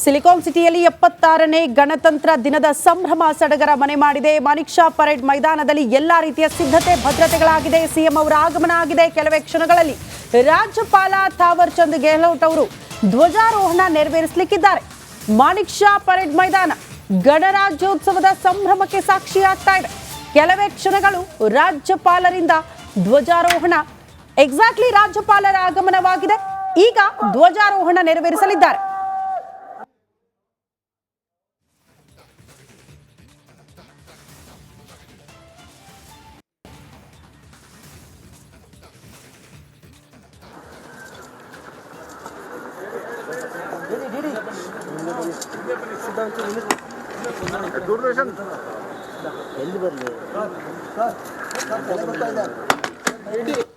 Silicon ಸಿಟಿಯಲ್ಲಿ 76ನೇ ಗಣತಂತ್ರ ದಿನದ ಸಂಭ್ರಮ ಸಡಗರ ಮನೆ ಮಾಡಿದೆ. ಮಾಣಿಕ್ ಷಾ ಪರೇಡ್ ಮೈದಾನದಲ್ಲಿ ಎಲ್ಲಾ ರೀತಿಯ ಸಿದ್ಧತೆ ಭದ್ರತೆಗಳಾಗಿದೆ. ಸಿಎಂ ಅವರ ಆಗಮನ ಆಗಿದೆ. ಕೆಲವೇ ಕ್ಷಣಗಳಲ್ಲಿ ರಾಜ್ಯಪಾಲ ಥಾವರ್ ಚಂದ್ ಗೆಹ್ಲೋಟ್ ಅವರು ಧ್ವಜಾರೋಹಣ ನೆರವೇರಿಸಲಿದ್ದಾರೆ. ಮಾಣಿಕ್ ಷಾ ಪರೇಡ್ ಮೈದಾನ ಗಣರಾಜ್ಯೋತ್ಸವದ ಸಂಭ್ರಮಕ್ಕೆ ಸಾಕ್ಷಿಯಾಗ್ತಾ ಇದೆ. ಕೆಲವೇ ಕ್ಷಣಗಳು ರಾಜ್ಯಪಾಲರಿಂದ ಧ್ವಜಾರೋಹಣ. ಎಕ್ಸಾಕ್ಟ್ಲಿ ರಾಜ್ಯಪಾಲರ ಆಗಮನವಾಗಿದೆ. ಈಗ ಧ್ವಜಾರೋಹಣ ನೆರವೇರಿಸಲಿದ್ದಾರೆ.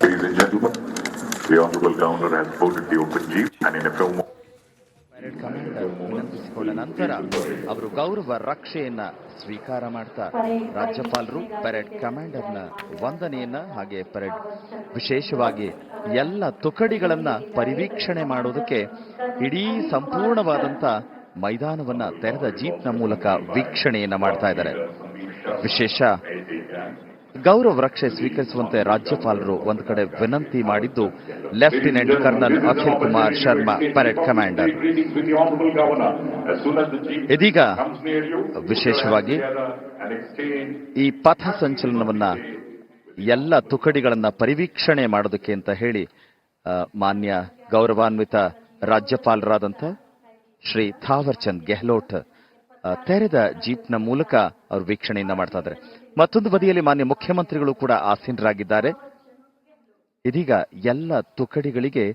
Ladies and gentlemen, the Honorable Governor has boarded the open jeep and in a few moments. Parade commander ವಿನಂತಿಸಿಕೊಂಡ ನಂತರ ಅವರು ಗೌರವ ರಕ್ಷೆಯನ್ನ ಸ್ವೀಕಾರ ಮಾಡ್ತಾರೆ. ರಾಜ್ಯಪಾಲರು ಪರೇಡ್ ಕಮಾಂಡರ್ನ ವಂದನೆಯನ್ನ ಹಾಗೆ ಪರೇಡ್ ವಿಶೇಷವಾಗಿ ಎಲ್ಲ ತುಕಡಿಗಳನ್ನ ಪರಿವೀಕ್ಷಣೆ ಮಾಡೋದಕ್ಕೆ ಇಡೀ ಸಂಪೂರ್ಣವಾದಂತ ಮೈದಾನವನ್ನ ತೆರೆದ ಜೀಪ್ನ ಮೂಲಕ ವೀಕ್ಷಣೆಯನ್ನ ಮಾಡ್ತಾ ಇದ್ದಾರೆ. ವಿಶೇಷ ಗೌರವ ರಕ್ಷೆ ಸ್ವೀಕರಿಸುವಂತೆ ರಾಜ್ಯಪಾಲರು ಒಂದು ಕಡೆ ವಿನಂತಿ ಮಾಡಿದ್ದು lieutenant colonel Akhil Kumar Sharma parade commander. ಇದೀಗ ವಿಶೇಷವಾಗಿ ಈ ಪಥ ಸಂಚಲನವನ್ನ ಎಲ್ಲ ತುಕಡಿಗಳನ್ನ ಪರಿವೀಕ್ಷಣೆ ಮಾಡೋದಕ್ಕೆ ಅಂತ ಹೇಳಿ ಮಾನ್ಯ ಗೌರವಾನ್ವಿತ ರಾಜ್ಯಪಾಲರಾದಂಥ ಶ್ರೀ ಥಾವರ್ ಚಂದ್ ಗೆಹ್ಲೋಟ್ ತೆರೆದ ಜೀಪ್ನ ಮೂಲಕ ಅವರು ವೀಕ್ಷಣೆಯನ್ನ ಮಾಡ್ತಾ ಇದ್ದಾರೆ. ಮತ್ತೊಂದು ಬದಿಯಲ್ಲಿ ಮಾನ್ಯ ಮುಖ್ಯಮಂತ್ರಿಗಳು ಕೂಡ ಆಸೀನರಾಗಿದ್ದಾರೆ. ಇದೀಗ ಎಲ್ಲ ತುಕಡಿಗಳಿಗೆ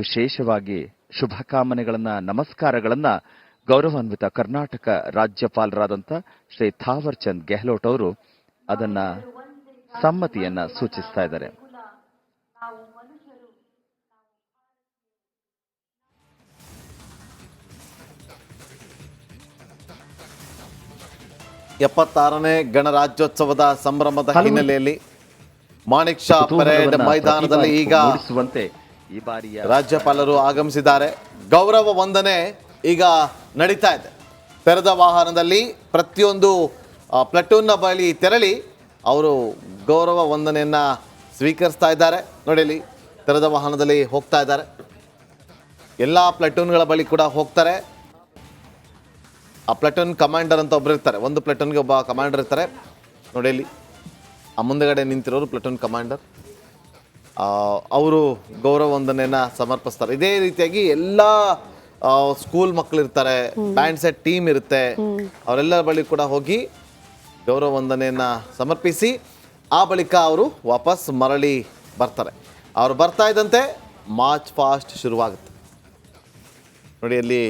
ವಿಶೇಷವಾಗಿ ಶುಭಕಾಮನೆಗಳನ್ನ ನಮಸ್ಕಾರಗಳನ್ನ ಗೌರವಾನ್ವಿತ ಕರ್ನಾಟಕ ರಾಜ್ಯಪಾಲರಾದಂಥ ಶ್ರೀ ಥಾವರ್ ಚಂದ್ ಗೆಹ್ಲೋಟ್ ಅವರು ಅದನ್ನ ಸಮ್ಮತಿಯನ್ನ ಸೂಚಿಸ್ತಾ ಇದ್ದಾರೆ. ಎಪ್ಪತ್ತಾರನೇ ಗಣರಾಜ್ಯೋತ್ಸವದ ಸಂಭ್ರಮದ ಹಿನ್ನೆಲೆಯಲ್ಲಿ ಮಾಣಿಕ್ ಷಾ ಪರೇಡ್ ಮೈದಾನದಲ್ಲಿ ಈಗ ಈ ಬಾರಿಯ ರಾಜ್ಯಪಾಲರು ಆಗಮಿಸಿದ್ದಾರೆ. ಗೌರವ ವಂದನೆ ಈಗ ನಡೀತಾ ಇದೆ. ತೆರೆದ ವಾಹನದಲ್ಲಿ ಪ್ರತಿಯೊಂದು ಪ್ಲಟೂನ್ನ ಬಳಿ ತೆರಳಿ ಅವರು ಗೌರವ ವಂದನೆಯನ್ನ ಸ್ವೀಕರಿಸ್ತಾ ಇದ್ದಾರೆ. ನೋಡಿ, ತೆರೆದ ವಾಹನದಲ್ಲಿ ಹೋಗ್ತಾ ಇದ್ದಾರೆ. ಎಲ್ಲ ಪ್ಲಟೂನ್ಗಳ ಬಳಿ ಕೂಡ ಹೋಗ್ತಾರೆ. ಆ ಪ್ಲಟೂನ್ ಕಮಾಂಡರ್ ಅಂತ ಒಬ್ಬರು ಇರ್ತಾರೆ. ಒಂದು ಪ್ಲಟೂನ್ಗೆ ಒಬ್ಬ ಕಮಾಂಡರ್ ಇರ್ತಾರೆ. ನೋಡಿ, ಆ ಮುಂದೆಗಡೆ ನಿಂತಿರೋರು ಪ್ಲಟೂನ್ ಕಮಾಂಡರ್. ಅವರು ಗೌರವ ವಂದನೆಯನ್ನು ಸಮರ್ಪಿಸ್ತಾರೆ. ಇದೇ ರೀತಿಯಾಗಿ ಎಲ್ಲ ಸ್ಕೂಲ್ ಮಕ್ಕಳಿರ್ತಾರೆ, ಬ್ಯಾಂಡ್ ಸೆಟ್ ಟೀಮ್ ಇರುತ್ತೆ, ಅವರೆಲ್ಲರ ಬಳಿ ಕೂಡ ಹೋಗಿ ಗೌರವ ವಂದನೆಯನ್ನು ಸಮರ್ಪಿಸಿ ಆ ಬಳಿಕ ಅವರು ವಾಪಸ್ ಮರಳಿ ಬರ್ತಾರೆ. ಅವರು ಬರ್ತಾ ಇದ್ದಂತೆ ಮಾರ್ಚ್ ಫಾಸ್ಟ್ ಶುರುವಾಗುತ್ತೆ. ನೋಡಿ, ಅಲ್ಲಿ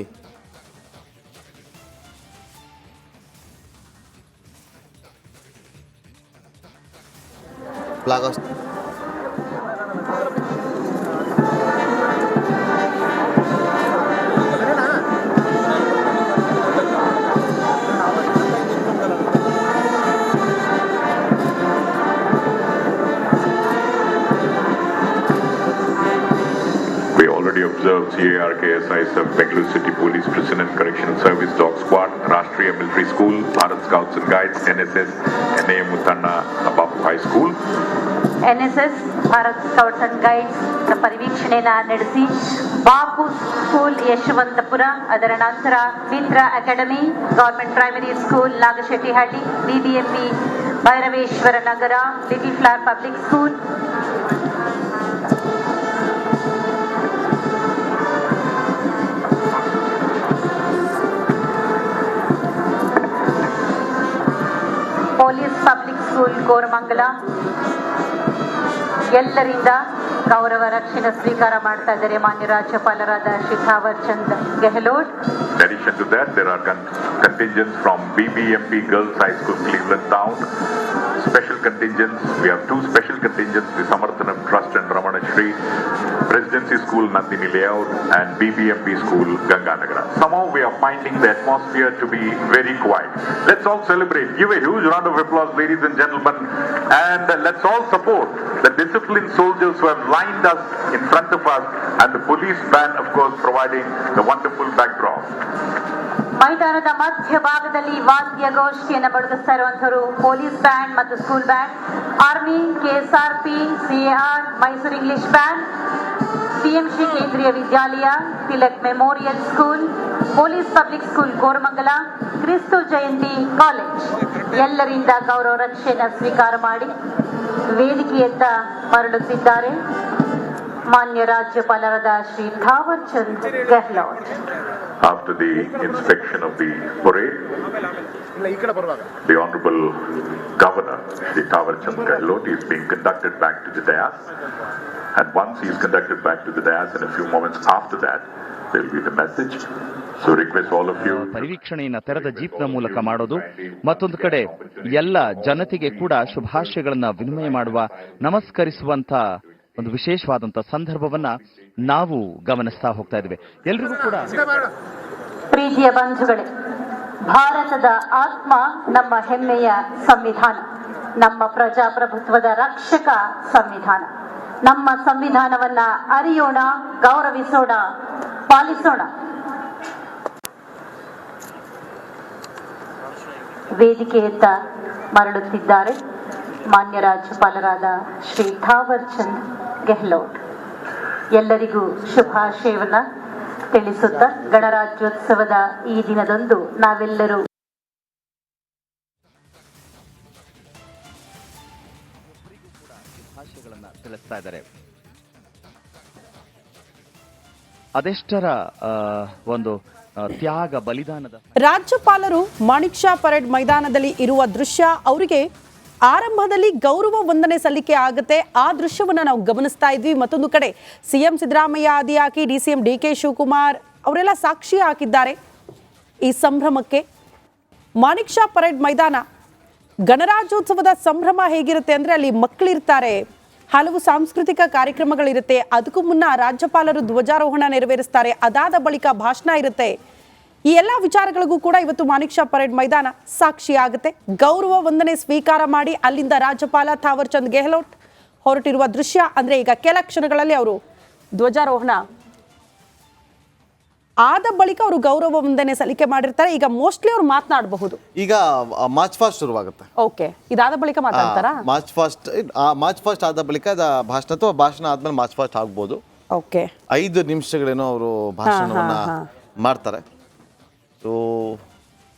flag hoist We already observed CARKSI's of Bengaluru City Police Prison and Correctional Service Dog Squad, Rashtriya Military School, Bharat Scouts and Guides, NSS, NA Mutanna Bapu High School. NSS, Bharat Scouts and Guides ಪರಿವೀಕ್ಷಣೆಯನ್ನು ನಡೆಸಿ Bapu school Yeshwanthpur, ಅದರ ನಂತರ Mitra academy, government primary school Nagashettihalli, BBMP Bhyraveshwara Nagar, little flower public school, police public school Koramangala ಎಲ್ಲರಿಂದ ಗೌರವ ರಕ್ಷಣೆ ಸ್ವೀಕಾರ ಮಾಡ್ತಾ ಇದ್ದಾರೆ ಮಾನ್ಯ ರಾಜ್ಯಪಾಲರಾದ Shri Thawar Chand Gehlot. In addition to that, there are contingents from BBMP Girls High School, Cleveland Town. Special contingents, we have two special contingents, the Samarthanam Trust and Ramana Shri, Presidency School, Nandini Layout, and BBMP School, Ganganagara. Somehow we are finding the atmosphere to be very quiet. Let's all celebrate. Give a huge round of applause, ladies and gentlemen, and let's all support the disciplined soldiers who have lined us in front of us, and the police band, of course, providing the wonderful backdrop. ಮೈದಾನದ ಮಧ್ಯ ಭಾಗದಲ್ಲಿ ವಾದ್ಯ ಗೋಷ್ಠಿಯನ್ನು ಬಡಗಿಸ್ತಾ ಇರುವಂತವರು police band ಮತ್ತು school band, army, KSRP, CAR, Mysuru English band, CMC Kendriya Vidyalaya, Tilak memorial school, police public school Koramangala, Kristu Jayanti college ಎಲ್ಲರಿಂದ ಗೌರವ ರಕ್ಷೆಯನ್ನು ಸ್ವೀಕಾರ ಮಾಡಿ ವೇದಿಕೆಯತ್ತ ಮರಳುತ್ತಿದ್ದಾರೆ ಮಾನ್ಯ ರಾಜ್ಯಪಾಲರಾದ Shri Thawar Chand Gehlot. After the inspection of the parade, the Honorable Governor, Shri Thawar Chand Gehlot, is being conducted back to the dais. And once he is conducted back to the dais, in a few moments after that, there will be the message. So request all of you. ಪರಿವೀಕ್ಷಣೆಯನ್ನು ತೆರೆದ ಜೀಪ್ನ ಮೂಲಕ ಮಾಡೋದು, ಮತ್ತೊಂದು ಕಡೆ ಎಲ್ಲ ಜನತೆಗೆ ಕೂಡ ಶುಭಾಶಯಗಳನ್ನ ವಿನಿಮಯ ಮಾಡುವ, ನಮಸ್ಕರಿಸುವಂತ ಒಂದು ವಿಶೇಷವಾದಂತ ಸಂದರ್ಭವನ್ನ ನಾವು ಗಮನಿಸ್ತಾ ಹೋಗ್ತಾ ಇದ್ದೇವೆ. ಎಲ್ರಿಗೂ ಕೂಡ ಪ್ರೀತಿಯ ಬಂಧುಗಳೇ, ಭಾರತದ ಆತ್ಮ ನಮ್ಮ ಹೆಮ್ಮೆಯ ಸಂವಿಧಾನ, ನಮ್ಮ ಪ್ರಜಾಪ್ರಭುತ್ವದ ರಕ್ಷಕ ಸಂವಿಧಾನ. ನಮ್ಮ ಸಂವಿಧಾನವನ್ನ ಅರಿಯೋಣ, ಗೌರವಿಸೋಣ, ಪಾಲಿಸೋಣ. ವೇದಿಕೆಯತ್ತ ಮರಳುತ್ತಿದ್ದಾರೆ ಮಾನ್ಯ ರಾಜ್ಯಪಾಲರಾದ ಶ್ರೀ ಥಾವರ್ ಚಂದ್ ಗೆಹ್ಲೋಟ್. ಎಲ್ಲರಿಗೂ ಶುಭಾಶಯವನ್ನ ತಿಳಿಸುತ್ತಾ ಗಣರಾಜ್ಯೋತ್ಸವದ ಈ ದಿನದಂದು ನಾವೆಲ್ಲರೂ ಶುಭಾಶಯಗಳನ್ನ ತಿಳಿಸ್ತಾ ಇದ್ದಾರೆ. ಅದೆಷ್ಟರ ಒಂದು ತ್ಯಾಗ ಬಲಿದಾನದ ರಾಜ್ಯಪಾಲರು ಮಾಣಿಕ್ ಷಾ ಪರೇಡ್ ಮೈದಾನದಲ್ಲಿ ಇರುವ ದೃಶ್ಯ ಅವರಿಗೆ ಆರಂಭದಲ್ಲಿ ಗೌರವ ವಂದನೆ ಸಲ್ಲಿಕೆ ಆಗುತ್ತೆ. ಆ ದೃಶ್ಯವನ್ನ ನಾವು ಗಮನಿಸ್ತಾ ಇದ್ವಿ. ಮತ್ತೊಂದು ಕಡೆ ಸಿಎಂ ಸಿದ್ದರಾಮಯ್ಯ ಆದಿಯಾಗಿ ಡಿಸಿಎಂ ಡಿಕೆ ಶಿವಕುಮಾರ್ ಅವರೆಲ್ಲ ಸಾಕ್ಷಿ ಹಾಕಿದ್ದಾರೆ ಈ ಸಂಭ್ರಮಕ್ಕೆ. ಮಾಣಿಕ್ ಷಾ ಪರೇಡ್ ಮೈದಾನ ಗಣರಾಜ್ಯೋತ್ಸವದ ಸಂಭ್ರಮ ಹೇಗಿರುತ್ತೆ ಅಂದ್ರೆ ಅಲ್ಲಿ ಮಕ್ಕಳಿರ್ತಾರೆ, ಹಲವು ಸಾಂಸ್ಕೃತಿಕ ಕಾರ್ಯಕ್ರಮಗಳಿರುತ್ತೆ. ಅದಕ್ಕೂ ಮುನ್ನ ರಾಜ್ಯಪಾಲರು ಧ್ವಜಾರೋಹಣ ನೆರವೇರಿಸ್ತಾರೆ, ಅದಾದ ಬಳಿಕ ಭಾಷಣ ಇರುತ್ತೆ. ಈ ಎಲ್ಲ ವಿಚಾರಗಳಿಗೂ ಕೂಡ ಇವತ್ತು ಮಾಣಿಕ್ ಷಾ ಪರೇಡ್ ಮೈದಾನ ಸಾಕ್ಷಿ ಆಗುತ್ತೆ. ಗೌರವ ವಂದನೆ ಸ್ವೀಕಾರ ಮಾಡಿ ಅಲ್ಲಿಂದ ರಾಜ್ಯಪಾಲ ಥಾವರ್ ಚಂದ್ ಗೆಹ್ಲೋಟ್ ಹೊರಟಿರುವ ದೃಶ್ಯ ಅಂದ್ರೆ ಈಗ ಕೆಲ ಕ್ಷಣಗಳಲ್ಲಿ ಅವರು ಧ್ವಜಾರೋಹಣ ಆದ ಬಳಿಕ ಅವರು ಗೌರವ ವಂದನೆ ಸಲ್ಲಿಕೆ ಮಾಡಿರ್ತಾರೆ. ಈಗ ಮೋಸ್ಟ್ಲಿ ಅವ್ರು ಮಾತನಾಡಬಹುದು. ಈಗ ಮಾರ್ಚ್ ಫಾಸ್ಟ್ ಶುರುವಾಗುತ್ತೆ. ಓಕೆ, ಇದಾದ ಬಳಿಕ ಮಾತಾಡ್ತಾರಾ? ಮಾರ್ಚ್ ಫಾಸ್ಟ್ ಆದ ಬಳಿಕ ಭಾಷಣ ಅಥವಾ ಭಾಷಣ ಆದ್ಮೇಲೆ ಮಾರ್ಚ್ ಫಾಸ್ಟ್ ಆಗ್ಬೋದು. ಓಕೆ, 5 ನಿಮಿಷಗಳೇನೋ ಅವರು ಭಾಷಣವನ್ನ ಮಾಡ್ತಾರೆ. ಸೊ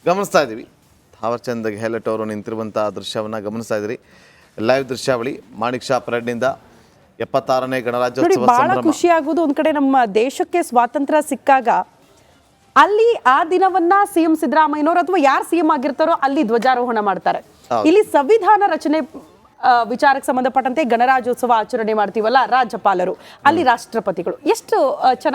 ಗಮನಿಸ್ತಾ ಇದ್ದೀವಿ, ಥಾವರ್ ಚಂದ್ ಗೆಹ್ಲೋಟ್ ಅವರು ನಿಂತಿರುವಂಥ ದೃಶ್ಯವನ್ನು ಗಮನಿಸ್ತಾ ಇದ್ದೀರಿ. ಲೈವ್ ದೃಶ್ಯಾವಳಿ ಮಾಣಿಕ್ ಷಾ ಪರೇಡ್ನಿಂದ 76ನೇ ಗಣರಾಜ್ಯೋತ್ಸವ ಬಹಳ ಖುಷಿ ಆಗುವುದು. ಒಂದ್ ಕಡೆ ನಮ್ಮ ದೇಶಕ್ಕೆ ಸ್ವಾತಂತ್ರ್ಯ ಸಿಕ್ಕಾಗ ಅಲ್ಲಿ ಆ ದಿನವನ್ನ ಸಿಎಂ ಸಿದ್ದರಾಮಯ್ಯನವರು ಅಥವಾ ಯಾರು ಸಿಎಂ ಆಗಿರ್ತಾರೋ ಅಲ್ಲಿ ಧ್ವಜಾರೋಹಣ ಮಾಡ್ತಾರೆ. ಇಲ್ಲಿ ಸಂವಿಧಾನ ರಚನೆ ವಿಚಾರಕ್ಕೆ ಸಂಬಂಧಪಟ್ಟಂತೆ ಗಣರಾಜ್ಯೋತ್ಸವ ಆಚರಣೆ ಮಾಡ್ತೀವಲ್ಲ ರಾಜ್ಯಪಾಲರು, ಅಲ್ಲಿ ರಾಷ್ಟ್ರಪತಿಗಳು ಎಷ್ಟು ಚೆನ್ನಾಗಿ